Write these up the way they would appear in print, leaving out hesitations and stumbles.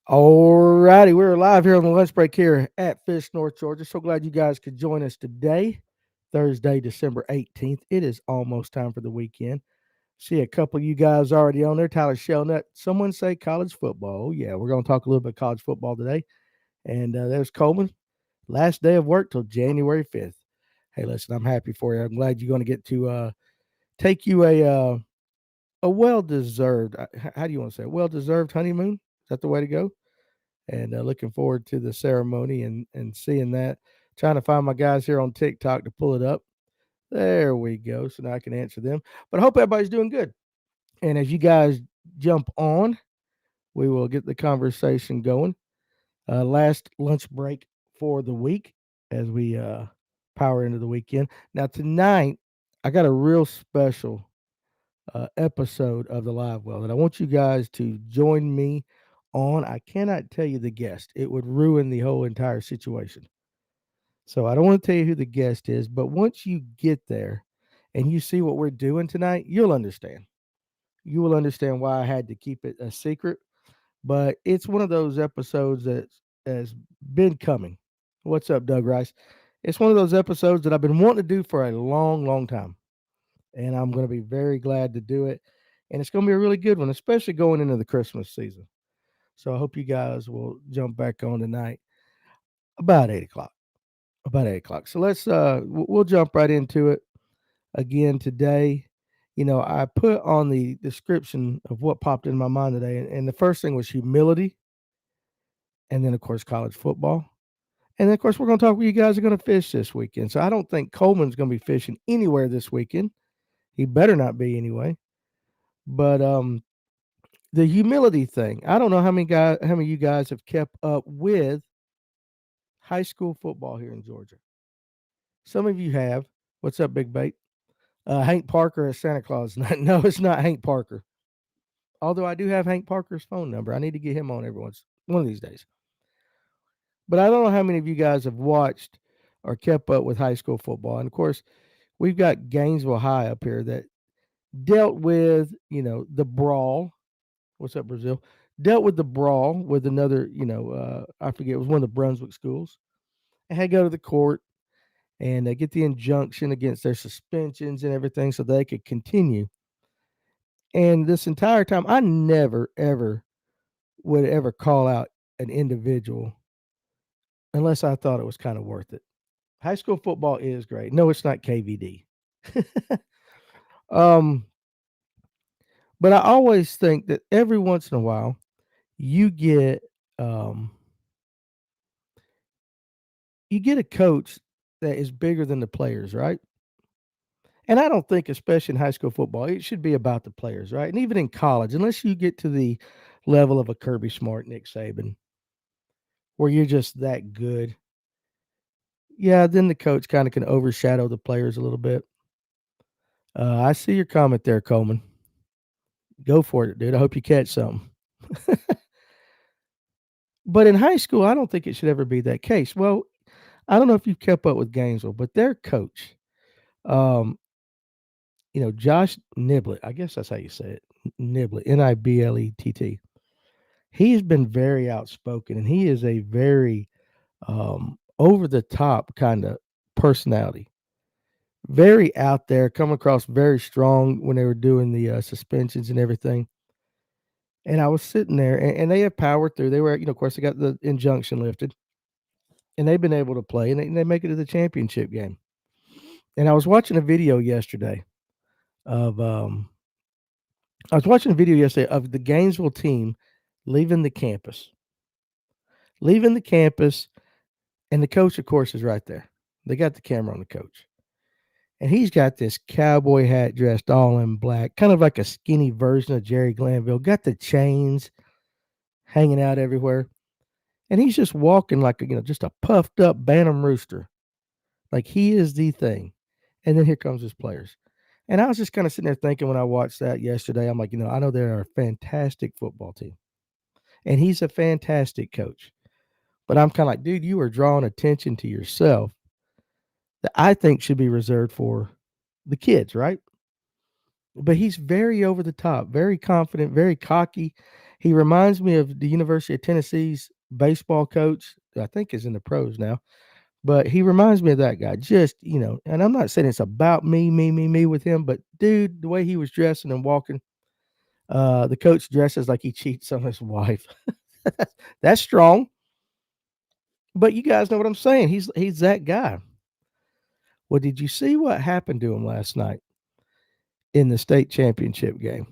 All righty, we're live here on the lunch break here at Fish, North Georgia. So glad you guys could join us today, Thursday, December 18th. It is almost time for the weekend. See a couple of you guys already on there. Tyler Shelnut. Someone say college football. Oh, yeah, we're going to talk a little bit college football today. And there's Coleman. Last day of work till January 5th. Hey, listen, I'm happy for you. I'm glad you're going to get to take you a well deserved. How do you want to say it? Well deserved honeymoon? Is that the way to go? And looking forward to the ceremony and seeing that. Trying to find my guys here on TikTok to pull it up. There we go. So now I can answer them. But I hope everybody's doing good. And as you guys jump on, we will get the conversation going. Last lunch break for the week as we power into the weekend. Now tonight, I got a real special episode of the Live Well that I want you guys to join me on. I cannot tell you the guest, it would ruin the whole entire situation. So I don't want to tell you who the guest is, but once you get there and you see what we're doing tonight, you'll understand. You will understand why I had to keep it a secret. But it's one of those episodes that has been coming. What's up, Doug Rice? It's one of those episodes that I've been wanting to do for a long, long time, and I'm going to be very glad to do it. And it's going to be a really good one, especially going into the Christmas season. So I hope you guys will jump back on tonight about 8 o'clock. About 8 o'clock. So let's we'll jump right into it again today. You know, I put on the description of what popped in my mind today, and the first thing was humility, and then of course college football. And then, of course, we're going to talk with you guys are going to fish this weekend. So I don't think Coleman's going to be fishing anywhere this weekend. He better not be anyway. But the humility thing. I don't know how many of you guys have kept up with high school football here in Georgia. Some of you have. What's up, Big Bait? Hank Parker as Santa Claus. No, it's not Hank Parker. Although I do have Hank Parker's phone number. I need to get him on every once one of these days. But I don't know how many of you guys have watched or kept up with high school football. And of course, we've got Gainesville High up here that dealt with, the brawl. What's up, Brazil? Dealt with the brawl with another, I forget, it was one of the Brunswick schools. And had to go to the court and get the injunction against their suspensions and everything so they could continue. And this entire time, I never, ever would ever call out an individual unless I thought it was kind of worth it. High school football is great. No, it's not KVD. um, but I always think that every once in a while, you get um, you get a coach that is bigger than the players, right? And I don't think, especially in high school football, it should be about the players, right? And even in college, unless you get to the level of a Kirby Smart, Nick Saban, where you're just that good, yeah, then the coach kind of can overshadow the players a little bit. I see your comment there, Coleman. Go for it, dude. I hope you catch something. But in high school, I don't think it should ever be that case. Well, I don't know if you've kept up with Gainesville, but their coach, um, Josh Niblett, I guess that's how you say it, Niblett, Niblett. He's been very outspoken, and he is a very over the top kind of personality. Very out there, come across very strong when they were doing the suspensions and everything. And I was sitting there, and they have powered through. They were, of course, they got the injunction lifted, and they've been able to play, and they make it to the championship game. And I was watching a video yesterday of I was watching a video yesterday of the Gainesville team leaving the campus. Leaving the campus, and the coach, of course, is right there. They got the camera on the coach. And he's got this cowboy hat dressed all in black, kind of like a skinny version of Jerry Glanville, got the chains hanging out everywhere. And he's just walking like just a puffed up Bantam rooster. Like he is the thing. And then here comes his players. And I was just kind of sitting there thinking when I watched that yesterday, I'm like, I know they're a fantastic football team. And he's a fantastic coach. But I'm kind of like, dude, you are drawing attention to yourself that I think should be reserved for the kids, right? But he's very over the top, very confident, very cocky. He reminds me of the University of Tennessee's baseball coach, I think is in the pros now, but he reminds me of that guy. Just, and I'm not saying it's about me with him, but dude, the way he was dressing and walking, the coach dresses like he cheats on his wife. That's strong. But you guys know what I'm saying. He's that guy. Well, did you see what happened to him last night in the state championship game?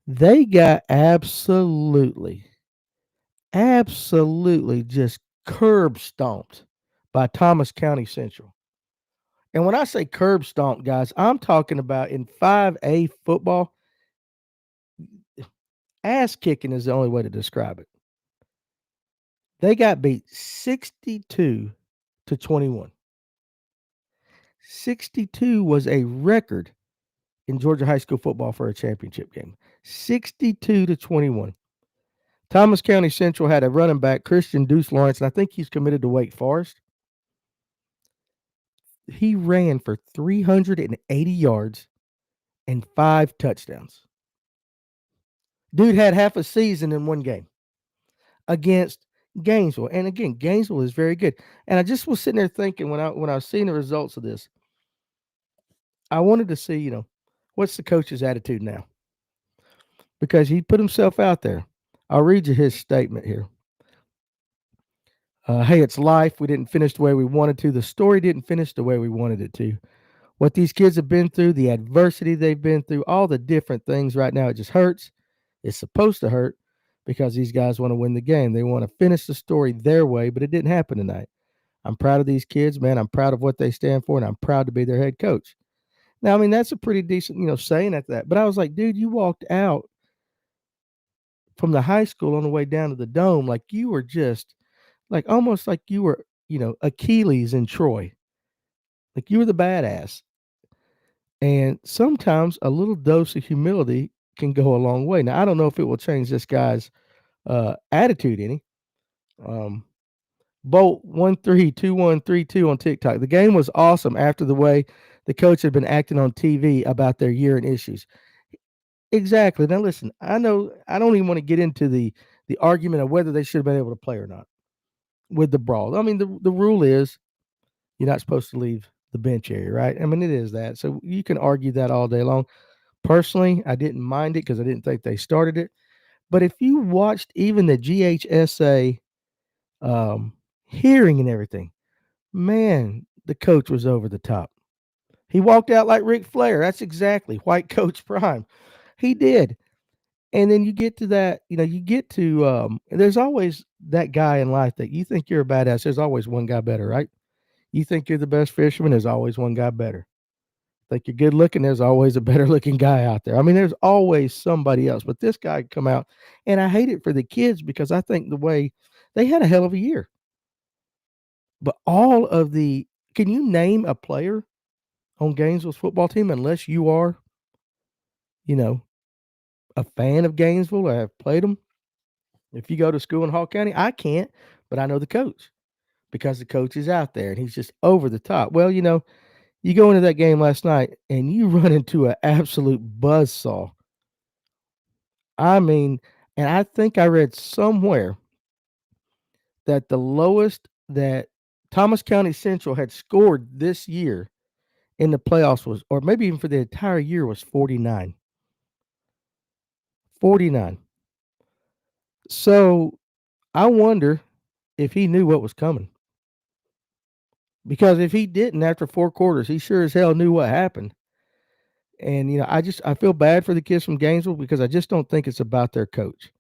They got absolutely just curb stomped by Thomas County Central. And when I say curb stomped, guys, I'm talking about in 5A football, ass kicking is the only way to describe it. They got beat 62-21. 62 was a record in Georgia high school football for a championship game. 62-21. Thomas County Central had a running back, Christian Deuce Lawrence, and I think he's committed to Wake Forest. He ran for 380 yards and 5 touchdowns. Dude had half a season in one game against Gainesville. And again, Gainesville is very good. And I just was sitting there thinking when I was seeing the results of this, I wanted to see, what's the coach's attitude now? Because he put himself out there. I'll read you his statement here. Hey, it's life. We didn't finish the way we wanted to. The story didn't finish the way we wanted it to. What these kids have been through, the adversity they've been through, all the different things right now, it just hurts. It's supposed to hurt because these guys want to win the game. They want to finish the story their way, but it didn't happen tonight. I'm proud of these kids, man. I'm proud of what they stand for, and I'm proud to be their head coach. Now, I mean, that's a pretty decent, saying at that. But I was like, dude, you walked out from the high school on the way down to the dome like you were just like almost like you were, Achilles in Troy. Like you were the badass. And sometimes a little dose of humility can go a long way. Now, I don't know if it will change this guy's attitude any. Bolt 132132 on TikTok. The game was awesome after the way the coach had been acting on TV about their year-end issues. Exactly. Now listen, I know I don't even want to get into the argument of whether they should have been able to play or not with the brawl. I mean, the rule is you're not supposed to leave the bench area, right? I mean, it is that. So you can argue that all day long. Personally, I didn't mind it because I didn't think they started it. But if you watched even the GHSA hearing and everything, man, the coach was over the top. He walked out like Ric Flair. That's exactly white coach prime. He did. And then you get to that, you get to there's always that guy in life that you think you're a badass. There's always one guy better, right? You think you're the best fisherman, there's always one guy better. Think you're good looking, there's always a better looking guy out there. I mean, there's always somebody else. But this guy come out, and I hate it for the kids because I think the way they had a hell of a year. But all of can you name a player on Gainesville's football team unless you are, you know, a fan of Gainesville or have played them? If you go to school in Hall County, I can't, but I know the coach because the coach is out there and he's just over the top. Well, you go into that game last night and you run into an absolute buzzsaw. I mean, and I think I read somewhere that the lowest that Thomas County Central had scored this year in the playoffs was, or maybe even for the entire year, was 49. 49. So I wonder if he knew what was coming. Because if he didn't after 4 quarters, he sure as hell knew what happened. And I feel bad for the kids from Gainesville because I just don't think it's about their coach.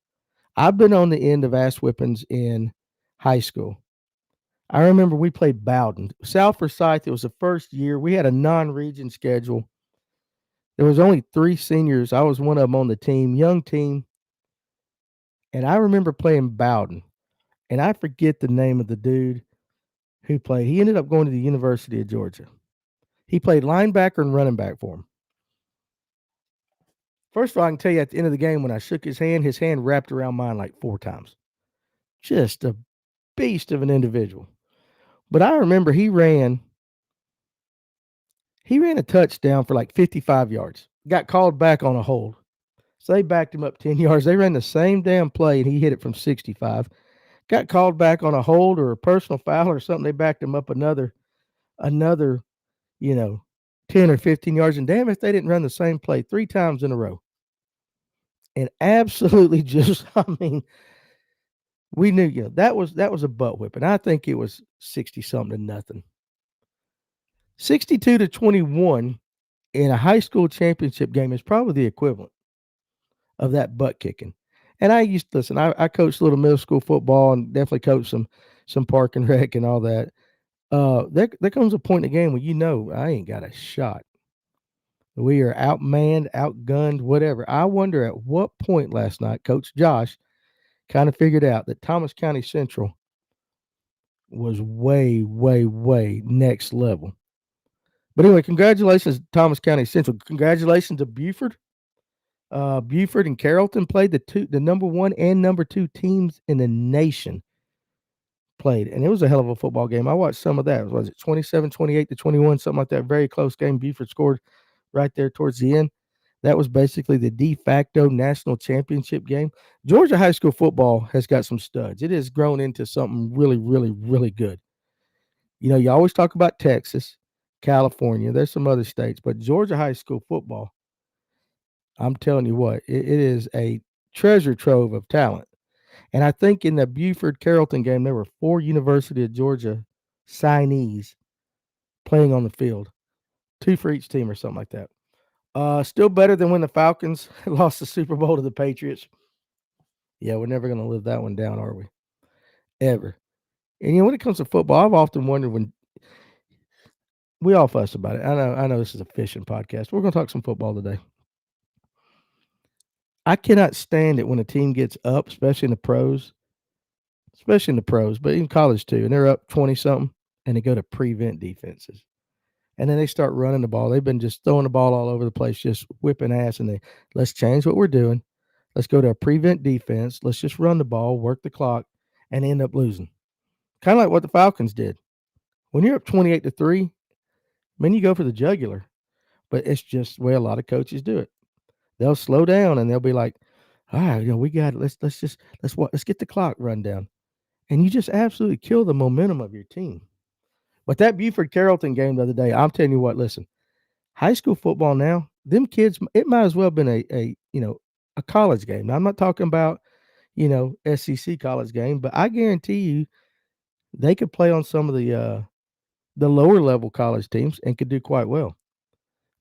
I've been on the end of ass whippings in high school. I remember we played Bowden. South Forsyth, it was the first year. We had a non-region schedule. There was only 3 seniors. I was one of them on the team, young team. And I remember playing Bowden. And I forget the name of the dude who played. He ended up going to the University of Georgia. He played linebacker and running back for him. First of all, I can tell you at the end of the game when I shook his hand wrapped around mine like 4 times. Just a beast of an individual. But I remember he ran a touchdown for like 55 yards. Got called back on a hold. So they backed him up 10 yards. They ran the same damn play, and he hit it from 65. Got called back on a hold or a personal foul or something. They backed him up another, you know, 10 or 15 yards. And damn if they didn't run the same play 3 times in a row. And absolutely just, I mean, we knew, that was a butt whip. And I think it was 60 something to nothing. 62-21 in a high school championship game is probably the equivalent of that butt kicking. And I used to listen, I coached a little middle school football and definitely coached some park and rec and all that. There comes a point in the game where I ain't got a shot. We are outmanned, outgunned, whatever. I wonder at what point last night Coach Josh kind of figured out that Thomas County Central was way, way, way next level. But anyway, congratulations to Thomas County Central. Congratulations to Buford. Buford and Carrollton played the number 1 and number 2 teams in the nation played, and it was a hell of a football game. I watched some of that. Was it 27-28-21, something like that? Very close game. Buford scored right there towards the end. That was basically the de facto national championship game. Georgia high school football has got some studs. It has grown into something really, really, really good. You always talk about Texas, California. There's some other states, but Georgia high school football, I'm telling you what, it is a treasure trove of talent. And I think in the Buford Carrollton game, there were 4 University of Georgia signees playing on the field, 2 for each team or something like that. Still better than when the Falcons lost the Super Bowl to the Patriots. Yeah, we're never going to live that one down, are we? Ever. And when it comes to football, I've often wondered when we all fuss about it. I know this is a fishing podcast. We're going to talk some football today. I cannot stand it when a team gets up, especially in the pros, but in college too, and they're up 20 something and they go to prevent defenses. And then they start running the ball. They've been just throwing the ball all over the place, just whipping ass. And let's change what we're doing. Let's go to a prevent defense. Let's just run the ball, work the clock, and end up losing. Kind of like what the Falcons did. When you're up 28-3, man, you go for the jugular. But it's just the way a lot of coaches do it. They'll slow down and they'll be like, all right, we got it. Let's get the clock run down. And you just absolutely kill the momentum of your team. But that Buford Carrollton game the other day, I'm telling you what, listen, high school football now, them kids, it might as well have been a college game. Now, I'm not talking about, SEC college game, but I guarantee you they could play on some of the lower level college teams and could do quite well.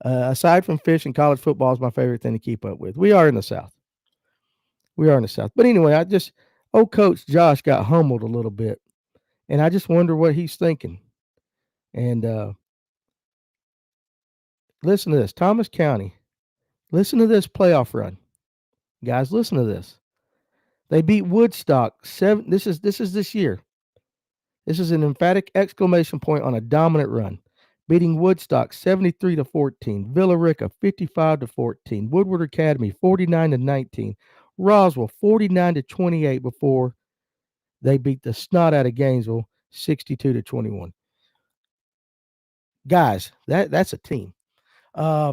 Aside from fishing, college football is my favorite thing to keep up with. We are in the South. But anyway, old Coach Josh got humbled a little bit. And I just wonder what he's thinking. And listen to this. Thomas County. Listen to this playoff run. Guys, listen to this. They beat Woodstock 7. This is this year. This is an emphatic exclamation point on a dominant run. Beating Woodstock 73-14, Villa Rica 55-14, Woodward Academy 49-19, Roswell 49-28 before they beat the snot out of Gainesville 62-21. Guys, that's a team.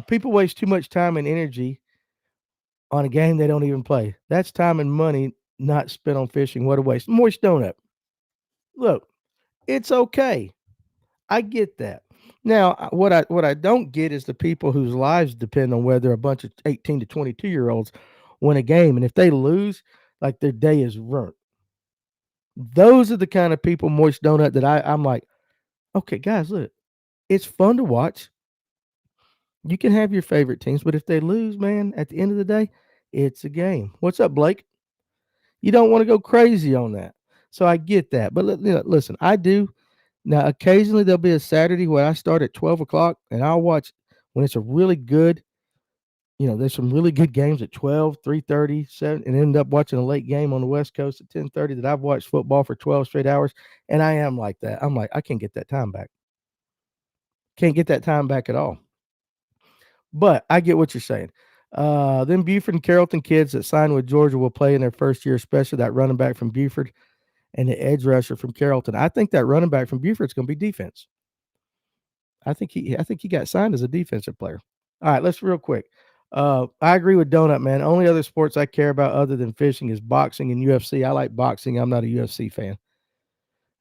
People waste too much time and energy on a game they don't even play. That's time and money not spent on fishing. What a waste. Moist donut. Look, it's okay. I get that. Now, what I don't get is the people whose lives depend on whether a bunch of 18 to 22-year-olds win a game, and if they lose, like their day is ruined. Those are the kind of people, Moist Donut, that I'm like, okay, guys, look, it's fun to watch. You can have your favorite teams, but if they lose, man, at the end of the day, it's a game. What's up, Blake? You don't want to go crazy on that. So I get that. But listen, I do. Now, occasionally there'll be a Saturday where I start at 12 o'clock and I'll watch when it's a really good, there's some really good games at 12, 3:30, 7, and end up watching a late game on the West Coast at 10:30 that I've watched football for 12 straight hours. And I am like that. I'm like, I can't get that time back. Can't get that time back at all. But I get what you're saying. Them Buford and Carrollton kids that signed with Georgia will play in their first year, especially that running back from Buford and the edge rusher from Carrollton. I think that running back from Buford is going to be defense. I think he got signed as a defensive player. All right, let's real quick. I agree with Donut, man. Only other sports I care about other than fishing is boxing and UFC. I like boxing. I'm not a UFC fan.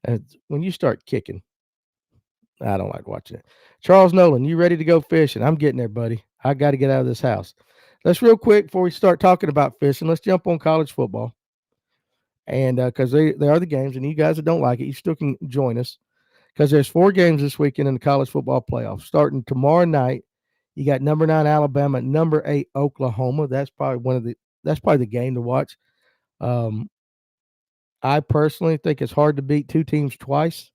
And when you start kicking, I don't like watching it. Charles Nolan, you ready to go fishing? I'm getting there, buddy. I got to get out of this house. Let's real quick before we start talking about fishing. Let's jump on college football, and because they are the games, and you guys that don't like it, you still can join us because there's 4 games this weekend in the college football playoffs. Starting tomorrow night, you got number 9 Alabama, number 8 Oklahoma. That's probably the game to watch. Um, I personally think it's hard to beat 2 teams twice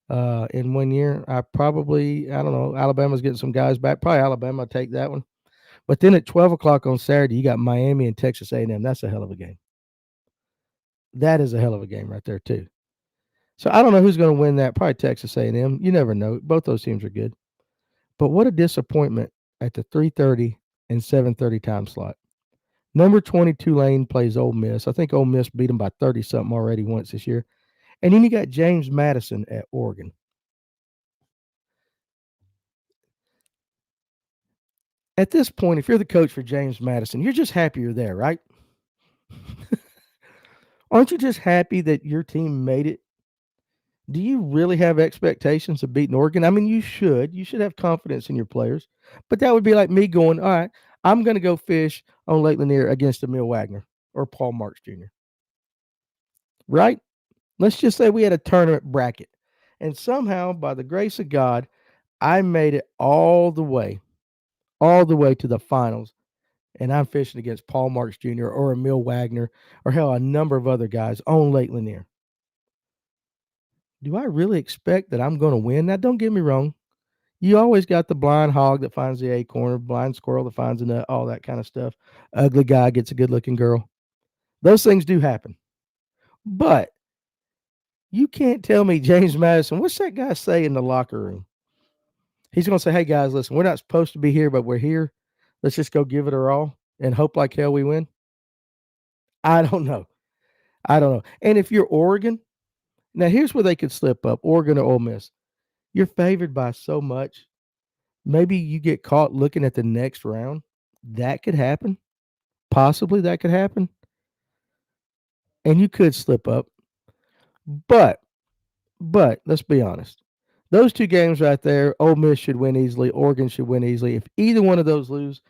in 1 year. I don't know. Alabama's getting some guys back. Probably Alabama will take that one. But then at 12 o'clock on Saturday, you got Miami and Texas A&M. That's a hell of a game. That is a hell of a game right there too. So I don't know who's going to win that. Probably Texas A&M. You never know. Both those teams are good. But what a disappointment at the 3:30 and 7:30 time slot. Number 20 Tulane plays Ole Miss. I think Ole Miss beat them by 30 something already once this year. And then you got James Madison at Oregon. At this point, if you're the coach for James Madison, you're just happy you're there, right? Aren't you just happy that your team made it? Do you really have expectations of beating Oregon? I mean, you should. You should have confidence in your players. But that would be like me going, all right, I'm going to go fish on Lake Lanier against Emil Wagner or Paul Marks Jr., right? Let's just say we had a tournament bracket. And somehow, by the grace of God, I made it all the way to the finals. And I'm fishing against Paul Marks Jr. or Emil Wagner or hell, a number of other guys on Lake Lanier. Do I really expect that I'm going to win? Now, don't get me wrong. You always got the blind hog that finds the acorn, blind squirrel that finds a nut, all that kind of stuff. Ugly guy gets a good looking girl. Those things do happen. But you can't tell me James Madison, what's that guy say in the locker room? He's going to say, hey, guys, listen, we're not supposed to be here, but we're here. Let's just go give it our all and hope like hell we win. I don't know. I don't know. And if you're Oregon, now here's where they could slip up Oregon or Ole Miss. You're favored by so much. Maybe you get caught looking at the next round. That could happen. Possibly that could happen. And you could slip up. But let's be honest. Those 2 games right there, Ole Miss should win easily. Oregon should win easily. If either one of those lose,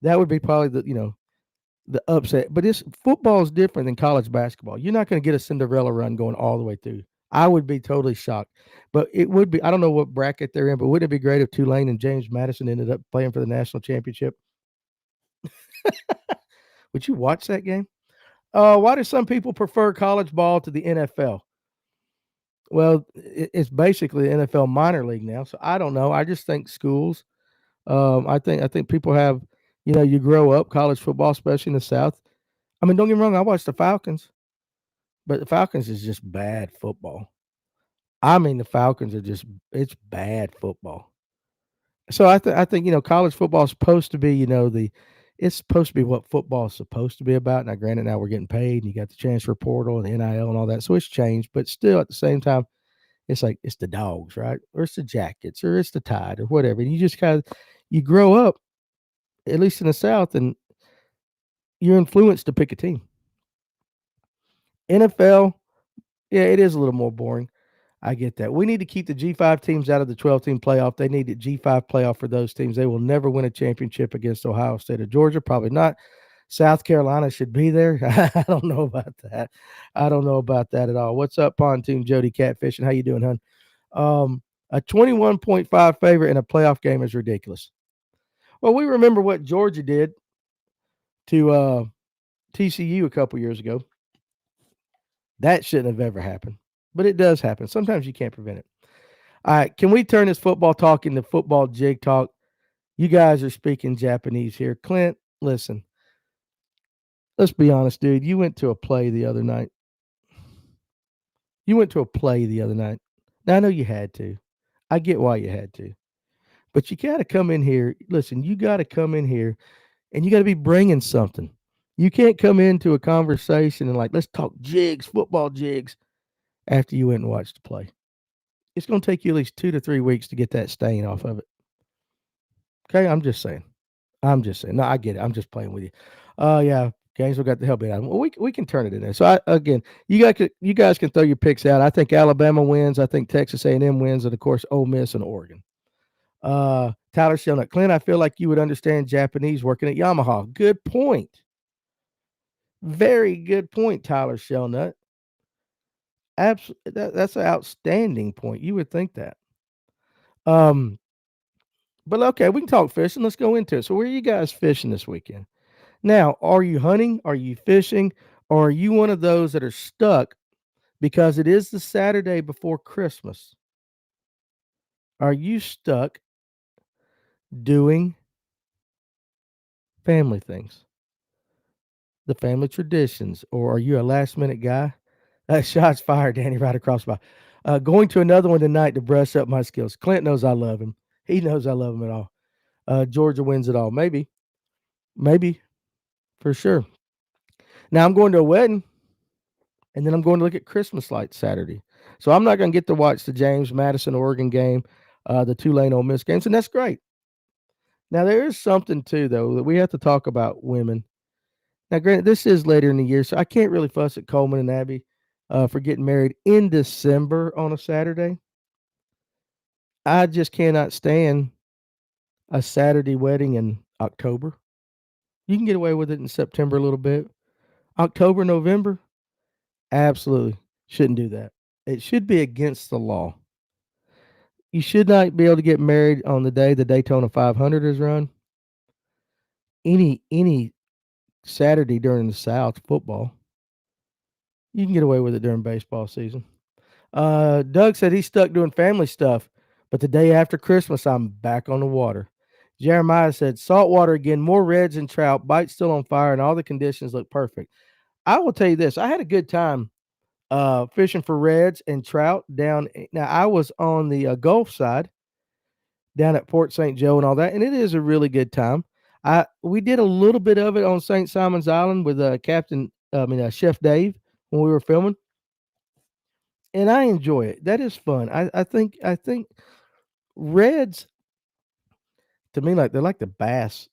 that would be probably the upset. But this football is different than college basketball. You're not going to get a Cinderella run going all the way through. I would be totally shocked. But it would be, I don't know what bracket they're in, but wouldn't it be great if Tulane and James Madison ended up playing for the national championship? Would you watch that game? Why do some people prefer college ball to the NFL? Well, it's basically the NFL minor league now. So I don't know. I just think schools. I think people have, you grow up college football, especially in the South. I mean, don't get me wrong. I watch the Falcons, but the Falcons is just bad football. I mean, the Falcons are just it's bad football. So I think college football is supposed to be it's supposed to be what football is supposed to be about. Now, granted, now we're getting paid, and you got the transfer portal and the NIL and all that, so it's changed. But still, at the same time, it's like it's the dogs, right? Or it's the Jackets, or it's the Tide, or whatever. And you just kind of you grow up, at least in the South, and you're influenced to pick a team. NFL, yeah, it is a little more boring. I get that. We need to keep the G5 teams out of the 12-team playoff. They need a G5 playoff for those teams. They will never win a championship against Ohio State or Georgia. Probably not. South Carolina should be there. I don't know about that. I don't know about that at all. What's up, Pontoon Jody Catfishing? How you doing, hon? A 21.5 favorite in a playoff game is ridiculous. Well, we remember what Georgia did to TCU a couple years ago. That shouldn't have ever happened, but it does happen. Sometimes you can't prevent it. All right, can we turn this football talk into football jig talk? You guys are speaking Japanese here. Clint, listen. Let's be honest, dude. You went to a play the other night. Now, I know you had to. I get why you had to. But you got to come in here. Listen, you got to come in here and you got to be bringing something. You can't come into a conversation and let's talk jigs, football jigs, after you went and watched the play. It's going to take you at least 2 to 3 weeks to get that stain off of it. Okay, I'm just saying. I'm just saying. No, I get it. I'm just playing with you. Yeah, Gainesville got the hell beat out of them. Well, we can turn it in there. So again, you guys can throw your picks out. I think Alabama wins. I think Texas A&M wins, and of course Ole Miss and Oregon. Tyler Shellnut, Clint, I feel like you would understand Japanese working at Yamaha. Good point. Very good point, Tyler Shellnut. That's an outstanding point. You would think that. Um, but okay, we can talk fishing. Let's go into it. So, where are you guys fishing this weekend? Now, are you hunting? Are you fishing? Or are you one of those that are stuck because it is the Saturday before Christmas? Are you stuck doing family things, the family traditions, or are you a last minute guy? Shots fired, Danny, right across my. Going to another one tonight to brush up my skills. Clint knows I love him. He knows I love him at all. Georgia wins it all. Maybe for sure. Now I'm going to a wedding, and then I'm going to look at Christmas lights Saturday. So I'm not going to get to watch the James Madison Oregon game, the Tulane Ole Miss games, and that's great. Now there is something too, though, that we have to talk about women. Now, granted, this is later in the year, so I can't really fuss at Coleman and Abby for getting married in December on a Saturday. I just cannot stand a Saturday wedding in October. You can get away with it in September a little bit. October, November, absolutely shouldn't do that. It should be against the law. You should not be able to get married on the day the Daytona 500 is run. Any Saturday during the South football, you can get away with it during baseball season. Doug said he's stuck doing family stuff, but the day after Christmas, I'm back on the water. Jeremiah said saltwater again, more reds and trout, bite still on fire, and all the conditions look perfect. I will tell you this: I had a good time fishing for reds and trout down. Now I was on the Gulf side, down at Port St. Joe and all that, and it is a really good time. We did a little bit of it on St. Simon's Island with Chef Dave when we were filming, and I enjoy it. That is fun. I think reds to me like they're like the bass.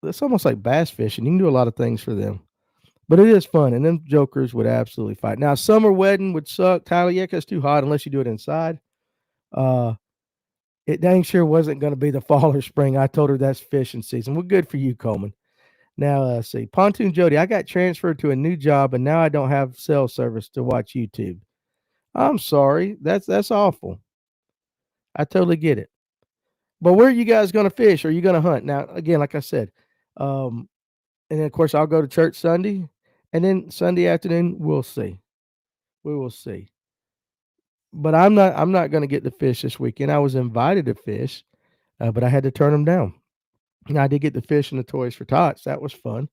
It's almost like bass fishing. You can do a lot of things for them. But it is fun, and them jokers would absolutely fight. Now, summer wedding would suck, Tyler. Yeah, 'cause it's too hot unless you do it inside. Uh, it dang sure wasn't going to be the fall or spring. I told her that's fishing season. Well, good for you, Coleman. Now, see, Pontoon Jody, I got transferred to a new job, and now I don't have cell service to watch YouTube. I'm sorry. That's awful. I totally get it. But where are you guys going to fish? Are you going to hunt? Now, again, like I said, um, and then of course I'll go to church Sunday, and then Sunday afternoon we'll see. We will see. But I'm not going to get to fish this weekend. I was invited to fish, but I had to turn them down. Now, I did get to fish in the Toys for Tots. That was fun.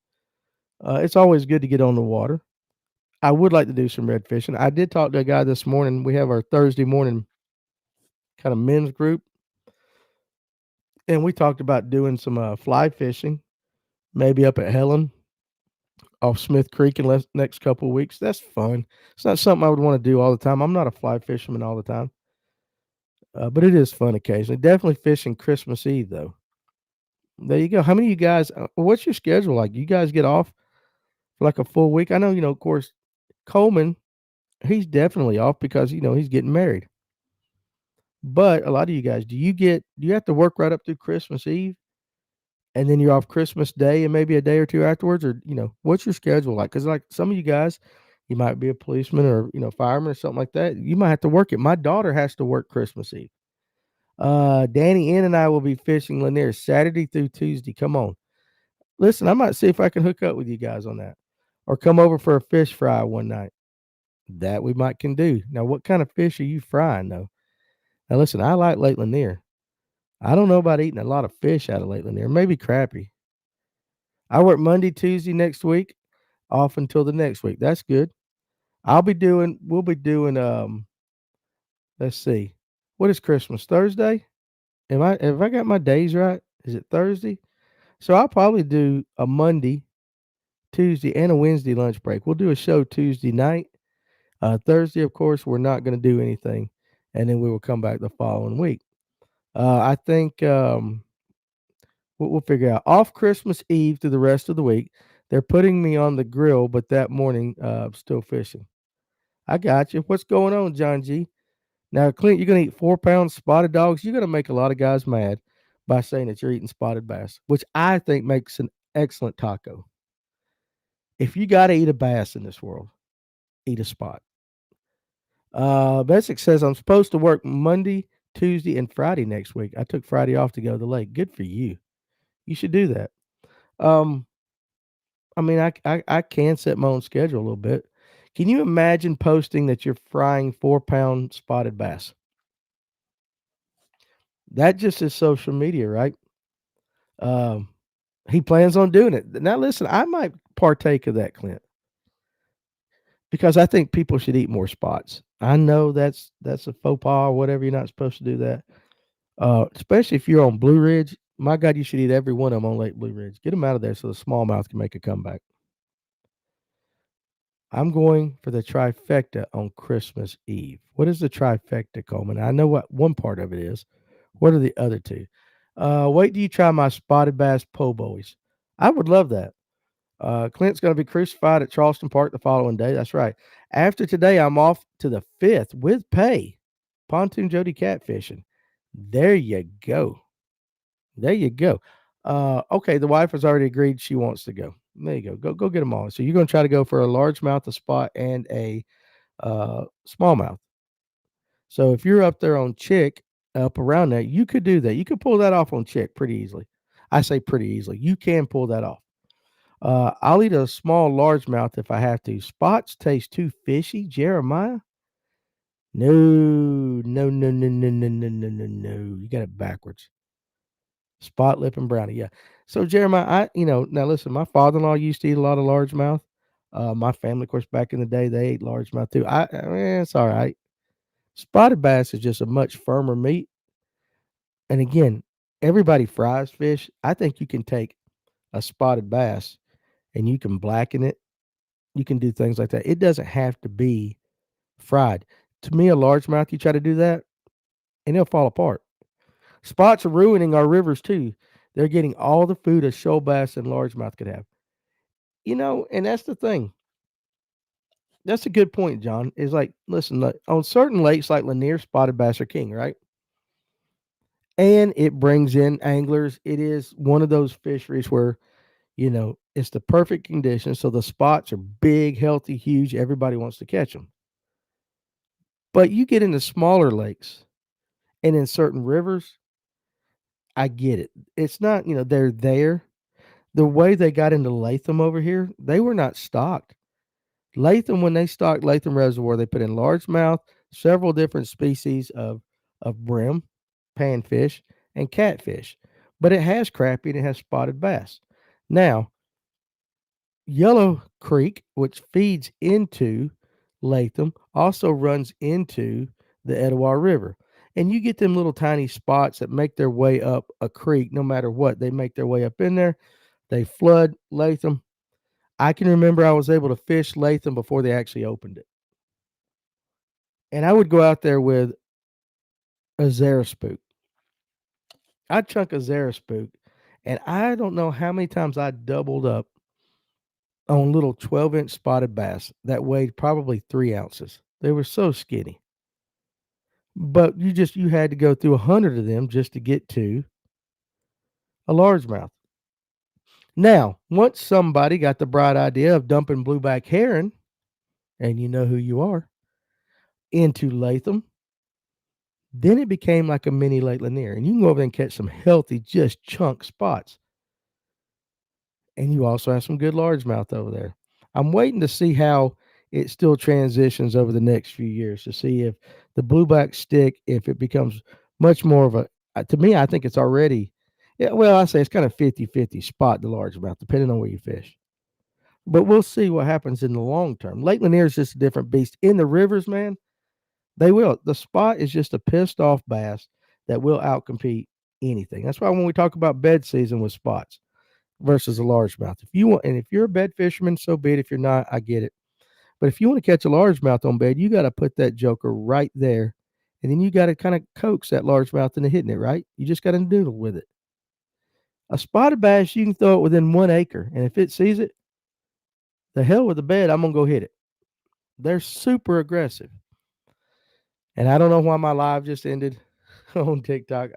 It's always good to get on the water. I would like to do some red fishing. I did talk to a guy this morning. We have our Thursday morning kind of men's group, and we talked about doing some fly fishing, maybe up at Helen off Smith Creek in next couple of weeks. That's fun. It's not something I would want to do all the time. I'm not a fly fisherman all the time, but it is fun occasionally. Definitely fishing Christmas Eve though. There you go. How many of you guys? What's your schedule like? You guys get off for like a full week? I know, of course, Coleman. He's definitely off because he's getting married. But a lot of you guys, do you have to work right up through Christmas Eve, and then you're off Christmas Day and maybe a day or two afterwards, or what's your schedule like? Because like some of you guys, you might be a policeman or fireman or something like that. You might have to work it. My daughter has to work Christmas Eve. Danny N and I will be fishing Lanier Saturday through Tuesday. Come on. Listen, I might see if I can hook up with you guys on that, or come over for a fish fry one night. That we might can do. Now, what kind of fish are you frying though? Now, listen, I like Lake Lanier. I don't know about eating a lot of fish out of Lake Lanier. Maybe crappie. I work Monday, Tuesday next week, off until the next week. That's good. We'll be doing. Let's see, what is Christmas Thursday? Have I got my days right? Is it Thursday? So I'll probably do a Monday, Tuesday, and a Wednesday lunch break. We'll do a show Tuesday night. Thursday, of course, we're not going to do anything, and then we will come back the following week. I think We'll figure out. Off Christmas Eve through the rest of the week, they're putting me on the grill, but that morning, I'm still fishing. I got you. What's going on, John G? Now, Clint, you're going to eat 4 pounds spotted dogs. You're going to make a lot of guys mad by saying that you're eating spotted bass, which I think makes an excellent taco. If you got to eat a bass in this world, eat a spot. Bessick says I'm supposed to work Monday, Tuesday, and Friday next week. I took Friday off to go to the lake. Good for you. You should do that. Um, I mean, I can set my own schedule a little bit. Can you imagine posting that you're frying 4 pound spotted bass? That just is social media, right? Um, he plans on doing it. Now, listen, I might partake of that, Clint, because I think people should eat more spots. I know that's a faux pas or whatever. You're not supposed to do that. Especially if you're on Blue Ridge. My God, you should eat every one of them on Lake Blue Ridge. Get them out of there so the smallmouth can make a comeback. I'm going for the trifecta on Christmas Eve. What is the trifecta, Coleman? I know what one part of it is. What are the other two? Wait till you try my spotted bass po' boys. I would love that. Clint's going to be crucified at Charleston Park the following day. That's right. After today, I'm off to the 5th with pay. Pontoon Jody catfishing. There you go. There you go. Okay, the wife has already agreed she wants to go. There you go. Go get them all. So you're going to try to go for a largemouth, a spot, and a smallmouth. So if you're up there on Chick, up around that, you could do that. You could pull that off on Chick pretty easily. I say pretty easily. You can pull that off. I'll eat a small largemouth if I have to. Spots taste too fishy, Jeremiah. No, no, no, no, no, no, no, no, no, no. You got it backwards. Spot lip and brownie, yeah. So Jeremiah, now listen, my father-in-law used to eat a lot of largemouth. My family, of course, back in the day, they ate largemouth too. It's all right. Spotted bass is just a much firmer meat. And again, everybody fries fish. I think you can take a spotted bass and you can blacken it. You can do things like that. It doesn't have to be fried. To me, a largemouth, you try to do that, and it'll fall apart. Spots are ruining our rivers too. They're getting all the food a shoal bass and largemouth could have. And that's the thing. That's a good point, John. Is like, listen, look, on certain lakes like Lanier, spotted bass are king, right? And it brings in anglers. It is one of those fisheries where, it's the perfect conditions. So the spots are big, healthy, huge. Everybody wants to catch them. But you get into smaller lakes and in certain rivers, I get it. It's not, they're there. The way they got into Latham over here, they were not stocked. Latham, when they stocked Latham Reservoir, they put in largemouth, several different species of brim, panfish, and catfish. But it has crappie and it has spotted bass. Now, Yellow Creek, which feeds into Latham, also runs into the Etowah River. And you get them little tiny spots that make their way up a creek no matter what. They make their way up in there. They flood Latham. I can remember I was able to fish Latham before they actually opened it. And I would go out there with a Zara spook. I'd chunk a Zara spook. And I don't know how many times I doubled up on little 12-inch spotted bass that weighed probably 3 ounces. They were so skinny. But you had to go through 100 of them just to get to a largemouth. Now, once somebody got the bright idea of dumping blueback herring, and you know who you are, into Latham, then it became like a mini Lake Lanier. And you can go over there and catch some healthy, just chunk spots. And you also have some good largemouth over there. I'm waiting to see how it still transitions over the next few years to see if the blueback stick, if it becomes much more of to me, I think it's already, yeah, well, I say it's kind of 50-50 spot the largemouth, depending on where you fish. But we'll see what happens in the long term. Lake Lanier is just a different beast. In the rivers, man, they will. The spot is just a pissed off bass that will outcompete anything. That's why when we talk about bed season with spots versus a largemouth, if you want, and if you're a bed fisherman, so be it. If you're not, I get it. But if you want to catch a largemouth on bed, you got to put that joker right there, and then you got to kind of coax that largemouth into hitting it. Right? You just got to noodle with it. A spotted bass, you can throw it within 1 acre, and if it sees it, the hell with the bed, I'm gonna go hit it. They're super aggressive, and I don't know why my live just ended on TikTok.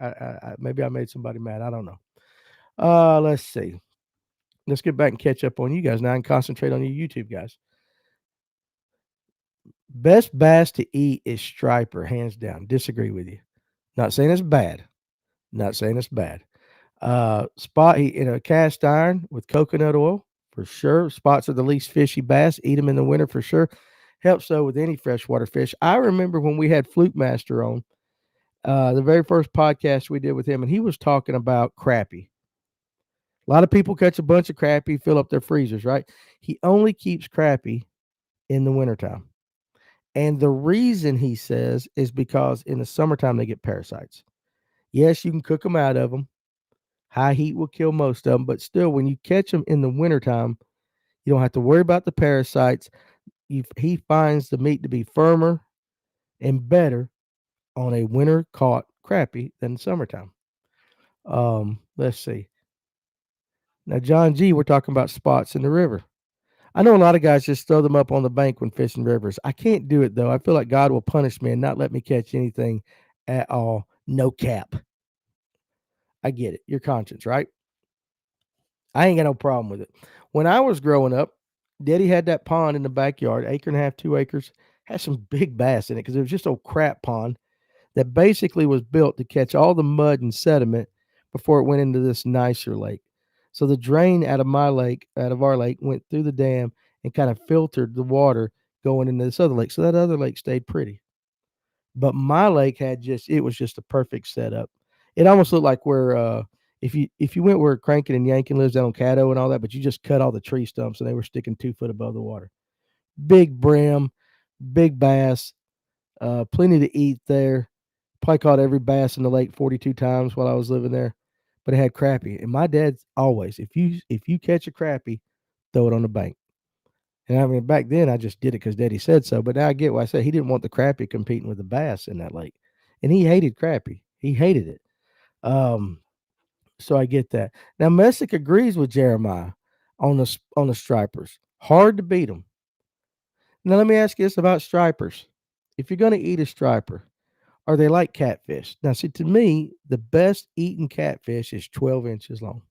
Maybe I made somebody mad. I don't know. Let's see. Let's get back and catch up on you guys now and concentrate on you YouTube guys. Best bass to eat is striper, hands down. Disagree with you. Not saying it's bad. Not saying it's bad. Spot in a cast iron with coconut oil for sure. Spots are the least fishy bass. Eat them in the winter for sure. Helps though with any freshwater fish. I remember when we had Fluke Master on the very first podcast we did with him, and he was talking about crappie. A lot of people catch a bunch of crappie, fill up their freezers, right? He only keeps crappie in the wintertime. And the reason he says is because in the summertime they get parasites. Yes, you can cook them out of them. High heat will kill most of them, but still, when you catch them in the wintertime, you don't have to worry about the parasites. He finds the meat to be firmer and better on a winter caught crappie than summertime. Let's see. Now, John G, we're talking about spots in the river. I know a lot of guys just throw them up on the bank when fishing rivers. I can't do it though. I feel like God will punish me and not let me catch anything at all. No cap. I get it. Your conscience, right? I ain't got no problem with it. When I was growing up, Daddy had that pond in the backyard, acre and a half, 2 acres, had some big bass in it because it was just old crap pond that basically was built to catch all the mud and sediment before it went into this nicer lake. So the drain out of my lake, out of our lake, went through the dam and kind of filtered the water going into this other lake. So that other lake stayed pretty. But my lake had it was just a perfect setup. It almost looked like where if you went where Crankin and Yankin lives down on Caddo and all that, but you just cut all the tree stumps and they were sticking 2 foot above the water. Big brim, big bass, plenty to eat there. Probably caught every bass in the lake 42 times while I was living there. But it had crappie. And my dad's always, if you catch a crappie, throw it on the bank. And I mean, back then I just did it because Daddy said so. But now I get why I said he didn't want the crappie competing with the bass in that lake, and he hated crappie. He hated it. Um, so I get that. Now Messick agrees with Jeremiah on the stripers. Hard to beat them. Now let me ask you this about stripers: if you're going to eat a striper, are they like catfish? Now, see, to me, the best eating catfish is 12 inches long.